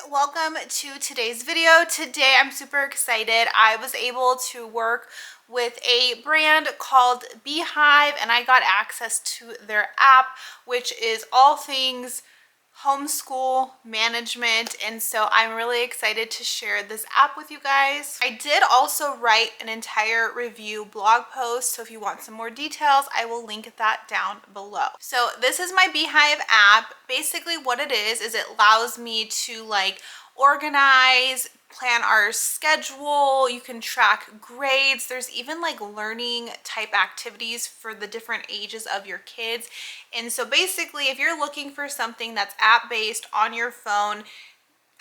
welcome to today's video. Today I'm super excited. I was able to work with a brand called Beehive and I got access to their app, which is all things homeschool management, and so I'm really excited to share this app with you guys. I did also write an entire review blog post, so if you want some more details, I will link that down below. So this is my Beehive app. Basically what it is it allows me to organize, plan our schedule. You can track grades. There's even learning type activities for the different ages of your kids. And so basically if you're looking for something that's app based on your phone,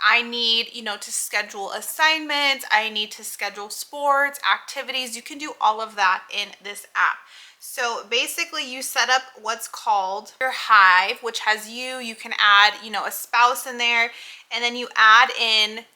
I need, to schedule assignments, I need to schedule sports, activities. You can do all of that in this app. So basically you set up what's called your hive, which has you can add, a spouse in there, and then you add in,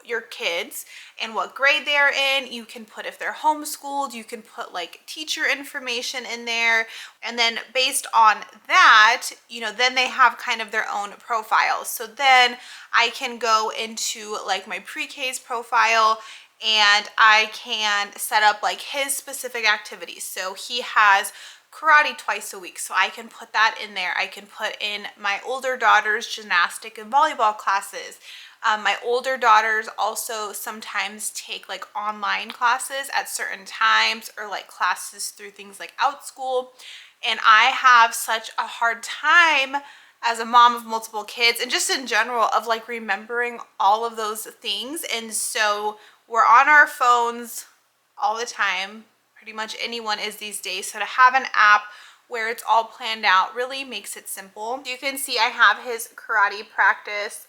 your kids and what grade they're in. You can put if they're homeschooled, you can put teacher information in there. And then based on that, then they have kind of their own profiles. So then I can go into my pre-K's profile and I can set up his specific activities. So he has karate twice a week, so I can put that in there. I can put in my older daughter's gymnastic and volleyball classes. My older daughters also sometimes take online classes at certain times, or classes through things like OutSchool. And I have such a hard time as a mom of multiple kids and just in general of remembering all of those things. And so we're on our phones all the time. Pretty much anyone is these days. So to have an app where it's all planned out really makes it simple. You can see I have his karate practice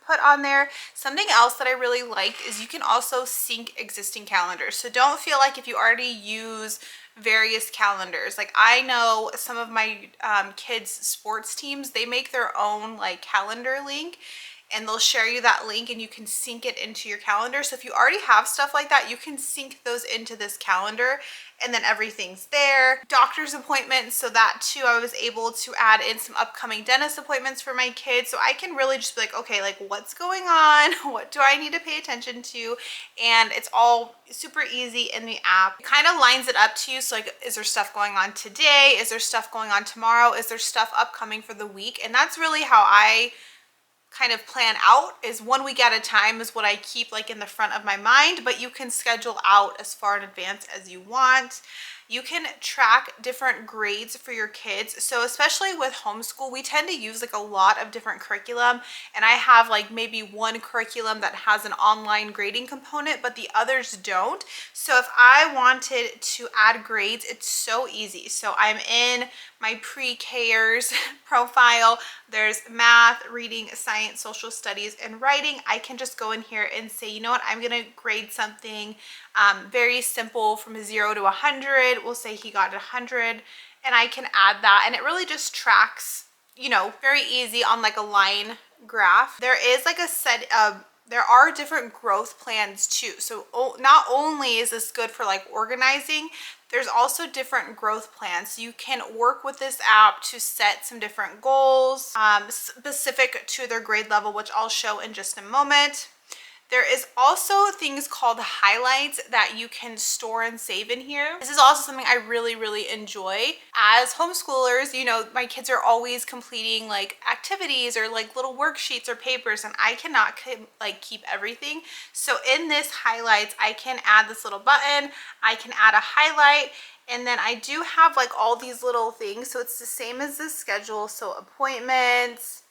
put on there. Something else that I really liked is you can also sync existing calendars. So don't feel like if you already use various calendars. I know some of my kids' sports teams, they make their own calendar link, and they'll share you that link and you can sync it into your calendar. So if you already have stuff like that, you can sync those into this calendar and then everything's there. Doctor's appointments, so that too, I was able to add in some upcoming dentist appointments for my kids. So I can really just be okay, what's going on? What do I need to pay attention to? And it's all super easy in the app. It kind of lines it up to you. So is there stuff going on today? Is there stuff going on tomorrow? Is there stuff upcoming for the week? And that's really how I kind of plan out, is 1 week at a time is what I keep in the front of my mind, but you can schedule out as far in advance as you want. You can track different grades for your kids. So especially with homeschool, we tend to use a lot of different curriculum, and I have maybe one curriculum that has an online grading component, but the others don't. So if I wanted to add grades, it's so easy. So I'm in my pre-Kers profile. There's math, reading, science, social studies, and writing. I can just go in here and say, you know what, I'm gonna grade something very simple from 0 to 100. We'll say he got 100, and I can add that, and it really just tracks, very easy on a line graph. There is a set of, there are different growth plans too. So not only is this good for organizing, there's also different growth plans. So you can work with this app to set some different goals specific to their grade level, which I'll show in just a moment. There is also things called highlights that you can store and save in here. This is also something I really enjoy. As homeschoolers, my kids are always completing activities or little worksheets or papers, and I cannot keep everything. So in this highlights, I can add this little button, I can add a highlight, and then I do have all these little things. So it's the same as the schedule. So appointments,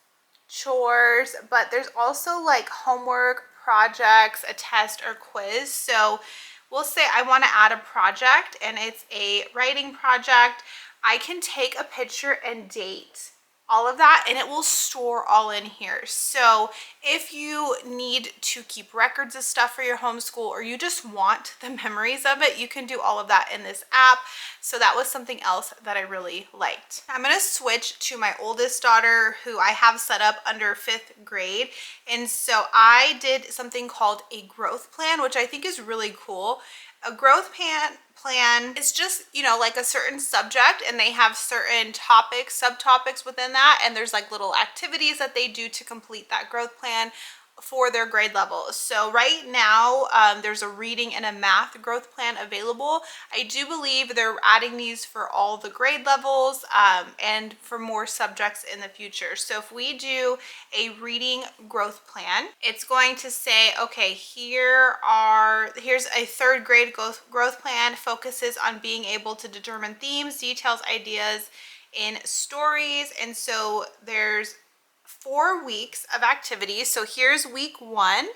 chores, but there's also homework, projects, a test, or quiz. So we'll say I want to add a project and it's a writing project. I can take a picture and date all of that, and it will store all in here. So if you need to keep records of stuff for your homeschool, or you just want the memories of it, you can do all of that in this app. So that was something else that I really liked. I'm going to switch to my oldest daughter, who I have set up under 5th grade. And so I did something called a growth plan, which I think is really cool. A growth plan is just, a certain subject, and they have certain topics, subtopics within that, and there's little activities that they do to complete that growth plan. for their grade level. So right now there's a reading and a math growth plan available. I do believe they're adding these for all the grade levels and for more subjects in the future. So if we do a reading growth plan, it's going to say, okay, here's a third grade growth plan, focuses on being able to determine themes, details, ideas in stories. And so there's 4 weeks of activities. So here's week 1,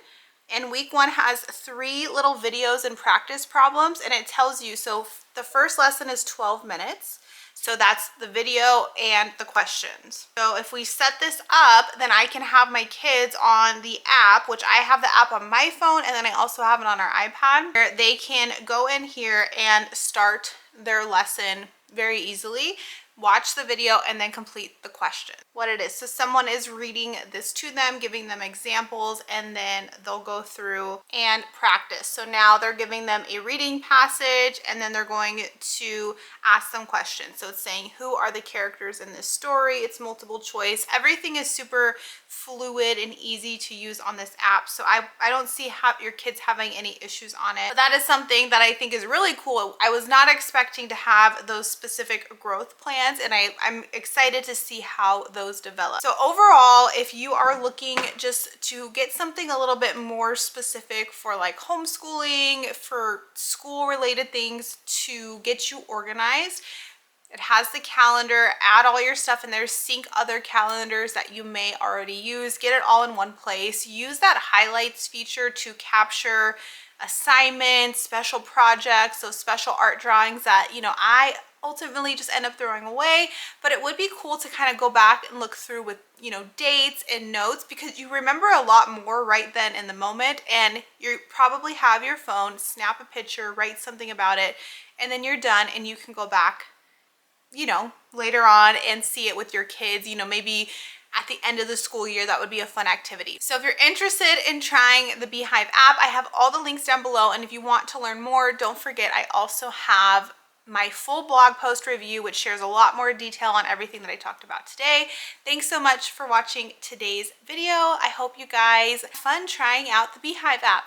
and week 1 has 3 little videos and practice problems, and it tells you, so the first lesson is 12 minutes. So that's the video and the questions. So if we set this up, then I can have my kids on the app, which I have the app on my phone, and then I also have it on our iPad, where they can go in here and start their lesson very easily, watch the video, and then complete the question. What it is. So someone is reading this to them, giving them examples, and then they'll go through and practice. So now they're giving them a reading passage, and then they're going to ask them questions. So it's saying, who are the characters in this story? It's multiple choice. Everything is super fluid and easy to use on this app. So I don't see your kids having any issues on it. But that is something that I think is really cool. I was not expecting to have those specific growth plans, and I'm excited to see how those develop. So overall, if you are looking just to get something a little bit more specific for like homeschooling, for school related things to get you organized, it has the calendar. Add all your stuff in there, sync other calendars that you may already use, get it all in one place. Use that highlights feature to capture assignments, special projects, those special art drawings that, you know, I ultimately just end up throwing away. But it would be cool to kind of go back and look through with, you know, dates and notes, because you remember a lot more right then in the moment, and you probably have your phone, snap a picture, write something about it, and then you're done, and you can go back, you know, later on and see it with your kids, you know, maybe at the end of the school year. That would be a fun activity. So if you're interested in trying the Beehive app, I have all the links down below. And if you want to learn more, don't forget, I also have my full blog post review, which shares a lot more detail on everything that I talked about today. Thanks so much for watching today's video. I hope you guys have fun trying out the Beehive app.